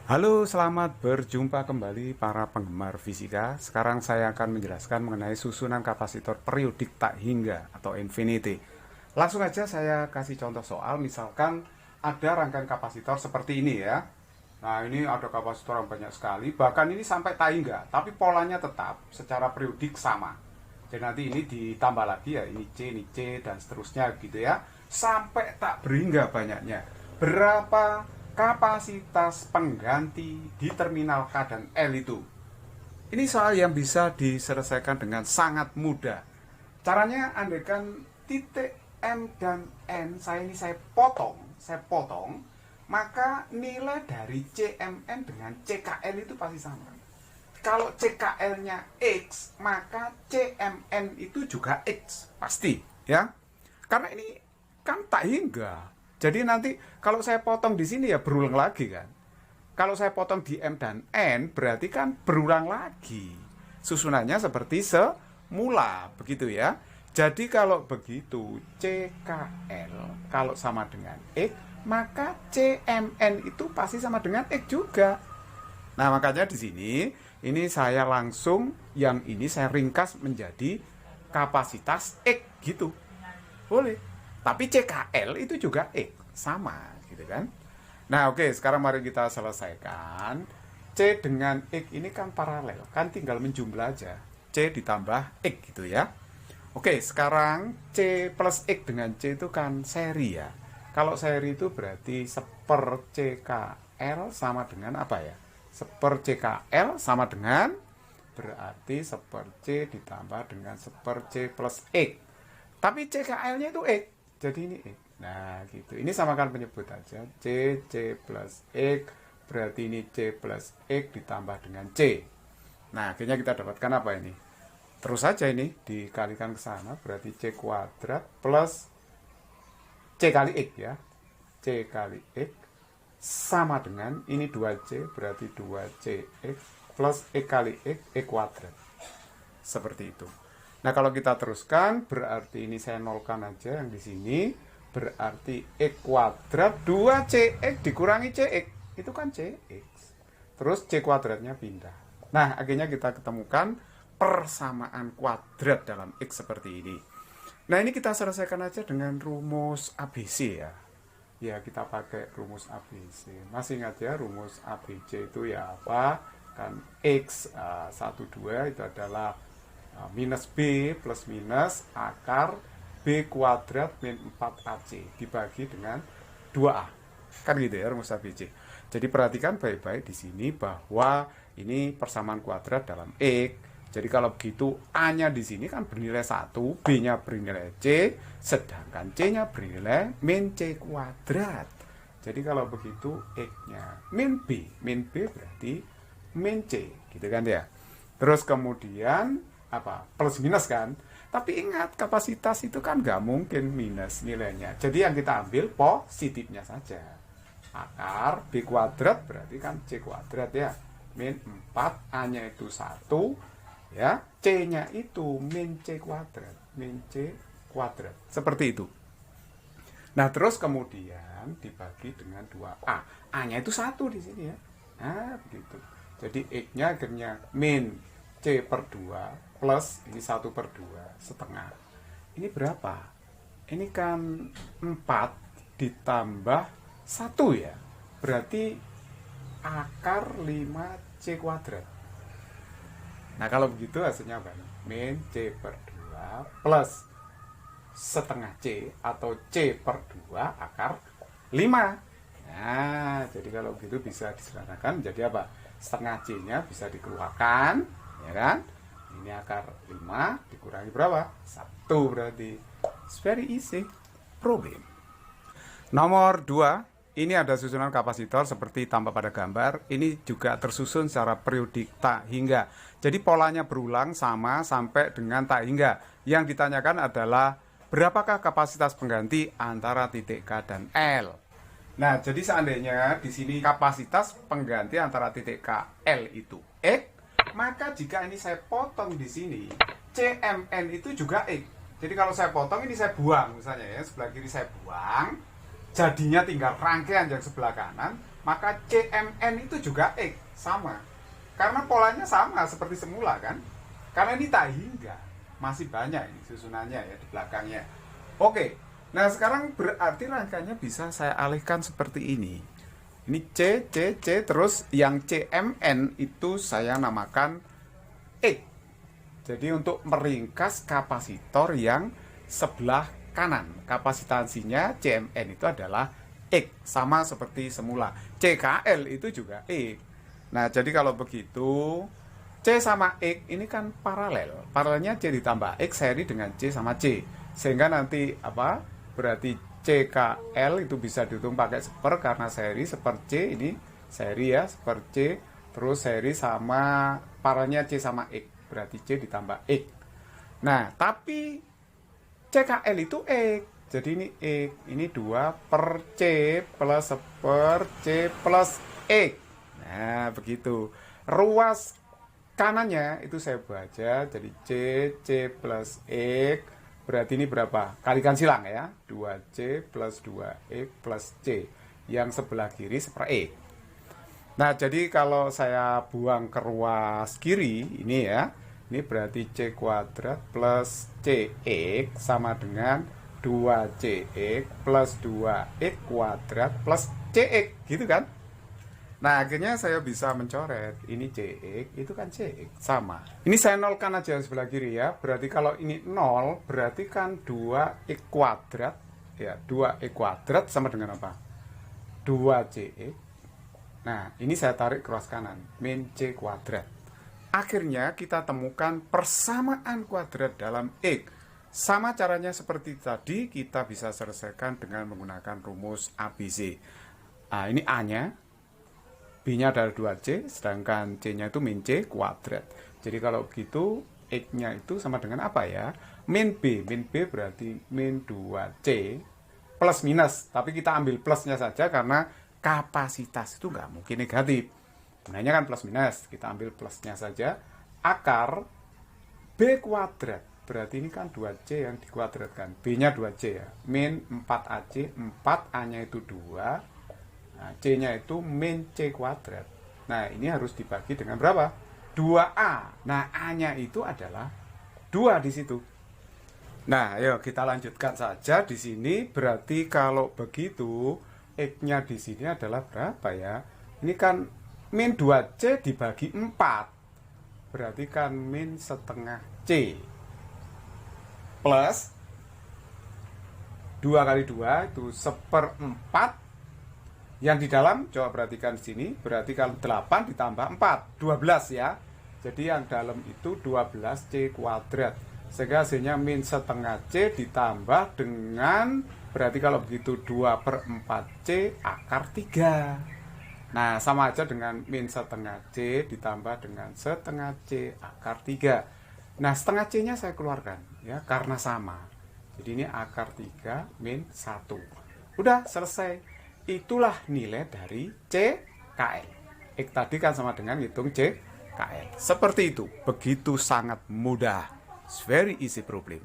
Halo, selamat berjumpa kembali para penggemar fisika. Sekarang saya akan menjelaskan mengenai susunan kapasitor periodik tak hingga atau infinity. Langsung aja saya kasih contoh soal, misalkan ada rangkaian kapasitor seperti ini ya. Nah, ini ada kapasitor yang banyak sekali, bahkan ini sampai tak hingga, tapi polanya tetap secara periodik sama. Jadi nanti ini ditambah lagi ya, ini C, dan seterusnya gitu ya. Sampai tak berhingga banyaknya. Berapa kapasitas pengganti di terminal K dan L itu? Ini soal yang bisa diselesaikan dengan sangat mudah. Caranya, andaikan titik M dan N saya potong, maka nilai dari CMN dengan CKL itu pasti sama. Kalau CKL-nya X, maka CMN itu juga X, pasti ya. Karena ini kan tak hingga. Jadi nanti kalau saya potong di sini ya berulang lagi kan. Kalau saya potong di M dan N berarti kan berulang lagi. Susunannya seperti semula, begitu ya. Jadi kalau begitu CKL kalau sama dengan X, maka CMN itu pasti sama dengan X juga. Nah, makanya di sini ini saya langsung yang ini saya ringkas menjadi kapasitas X gitu. Boleh. Tapi CKL itu juga X, sama gitu kan. Nah oke, sekarang mari kita selesaikan. C dengan X ini kan paralel, kan tinggal menjumlah aja. C ditambah X gitu ya. Oke, sekarang C plus X dengan C itu kan seri ya. Kalau seri itu berarti seper CKL sama dengan apa ya? Seper CKL sama dengan berarti seper C ditambah dengan seper C plus X. Tapi CKL-nya itu X. Jadi ini X. Nah gitu. Ini samakan penyebut aja. C plus X. Berarti ini C plus X ditambah dengan C. Nah akhirnya kita dapatkan apa ini? Terus saja ini dikalikan ke sana. Berarti C kuadrat plus C kali X ya. C kali X sama dengan ini 2C. Berarti 2CX plus X kali X kuadrat. Seperti itu. Nah, kalau kita teruskan, berarti ini saya nolkan aja yang di sini. Berarti X kuadrat 2CX dikurangi CX. Itu kan CX. Terus C kuadratnya pindah. Nah, akhirnya kita ketemukan persamaan kuadrat dalam X seperti ini. Nah, ini kita selesaikan aja dengan rumus ABC ya. Ya, kita pakai rumus ABC. Masih ingat ya, rumus ABC itu ya apa? Kan X 12 itu adalah minus B plus minus akar B kuadrat min 4AC dibagi dengan 2A. Kan gitu ya rumus ABC. Jadi perhatikan baik-baik di sini bahwa ini persamaan kuadrat dalam X. Jadi kalau begitu A-nya di sini kan bernilai 1, B-nya bernilai C, sedangkan C-nya bernilai min C kuadrat. Jadi kalau begitu X-nya min B berarti min C, gitu kan ya. Terus kemudian apa plus minus kan, tapi ingat kapasitas itu kan nggak mungkin minus nilainya, jadi yang kita ambil positifnya saja. Akar B kuadrat berarti kan C kuadrat ya, min 4, A nya itu 1 ya, C nya itu min C kuadrat, seperti itu. Nah terus kemudian dibagi dengan 2A, A nya itu 1 di sini ya. Nah begitu, jadi X nya akhirnya min C per 2 plus ini 1 per 2 setengah. Ini berapa? Ini kan 4 ditambah 1 ya. Berarti akar 5C kuadrat. Nah kalau begitu hasilnya apa? Min C per 2 plus setengah C atau C per 2 akar 5. Nah jadi kalau begitu bisa disederhanakan jadi apa? Setengah C nya bisa dikeluarkan, ya kan? Ini akar 5 dikurangi berapa? 1 berarti. It's very easy problem. Nomor 2, ini ada susunan kapasitor seperti tampak pada gambar. Ini juga tersusun secara periodik tak hingga. Jadi polanya berulang sama sampai dengan tak hingga. Yang ditanyakan adalah berapakah kapasitas pengganti antara titik K dan L. Nah, jadi seandainya di sini kapasitas pengganti antara titik K L itu X, maka jika ini saya potong di sini, CMN itu juga X. Jadi kalau saya potong ini saya buang misalnya ya, sebelah kiri saya buang, jadinya tinggal rangkaian yang sebelah kanan, maka CMN itu juga X, sama. Karena polanya sama seperti semula kan. Karena ini tak hingga, masih banyak ini susunannya ya di belakangnya. Oke, nah sekarang berarti rangkanya bisa saya alihkan seperti ini. Ini C, terus yang CMN itu saya namakan X. Jadi untuk meringkas kapasitor yang sebelah kanan, kapasitansinya CMN itu adalah X, sama seperti semula. CKL itu juga X. Nah, jadi kalau begitu, C sama X ini kan paralel. Paralelnya C ditambah X seri dengan C sama C. Sehingga nanti apa? Berarti CKL itu bisa dihitung pakai seper karena seri seper C ini seri ya, seper C. Terus seri sama paralelnya C sama X. Berarti C ditambah X. Nah, tapi CKL itu X. Jadi ini X. Ini 2 per C plus seper C plus X. Nah, begitu. Ruas kanannya itu saya baca jadi C plus X. Berarti ini berapa? Kalikan silang ya. 2C plus 2X plus C. Yang sebelah kiri seper X. Nah, jadi kalau saya buang ke ruas kiri, ini ya. Ini berarti C kuadrat plus CX sama dengan 2CX plus 2X kuadrat plus CX. Gitu kan? Nah, akhirnya saya bisa mencoret. Ini CX, itu kan CX. Sama. Ini saya nolkan aja sebelah kiri ya. Berarti kalau ini 0, berarti kan 2X kuadrat. Ya, 2X kuadrat sama dengan apa? 2CX. Nah, ini saya tarik ke ruas kanan. Min C kuadrat. Akhirnya kita temukan persamaan kuadrat dalam X. Sama caranya seperti tadi, kita bisa selesaikan dengan menggunakan rumus ABC. Nah, ini A-nya. B-nya adalah 2C, sedangkan C-nya itu min C kuadrat. Jadi kalau begitu, X-nya itu sama dengan apa ya? Min B. Min B berarti min 2C plus minus. Tapi kita ambil plusnya saja karena kapasitas itu nggak mungkin negatif. Gunanya kan plus minus. Kita ambil plusnya saja. Akar B kuadrat. Berarti ini kan 2C yang dikuadratkan. B-nya 2C ya. Min 4AC. 4A-nya itu 2. Nah, C-nya itu min C kuadrat. Nah, ini harus dibagi dengan berapa? 2A. Nah, A-nya itu adalah 2 di situ. Nah, ayo kita lanjutkan saja di sini. Berarti kalau begitu, X-nya di sini adalah berapa ya? Ini kan min 2C dibagi 4. Berarti kan min setengah C. Plus 2 kali 2 itu seperempat. Yang di dalam, coba perhatikan di sini, berarti kalau 8 ditambah 4, 12 ya. Jadi yang dalam itu 12C kuadrat. Sehingga hasilnya min setengah C ditambah dengan, berarti kalau begitu 2 per 4C akar 3. Nah, sama aja dengan min setengah C ditambah dengan setengah C akar 3. Nah, setengah C-nya saya keluarkan, ya, karena sama. Jadi ini akar 3 min 1. Udah, selesai. Itulah nilai dari CKL. X tadi kan sama dengan hitung CKL. Seperti itu. Begitu sangat mudah. It's very easy problem.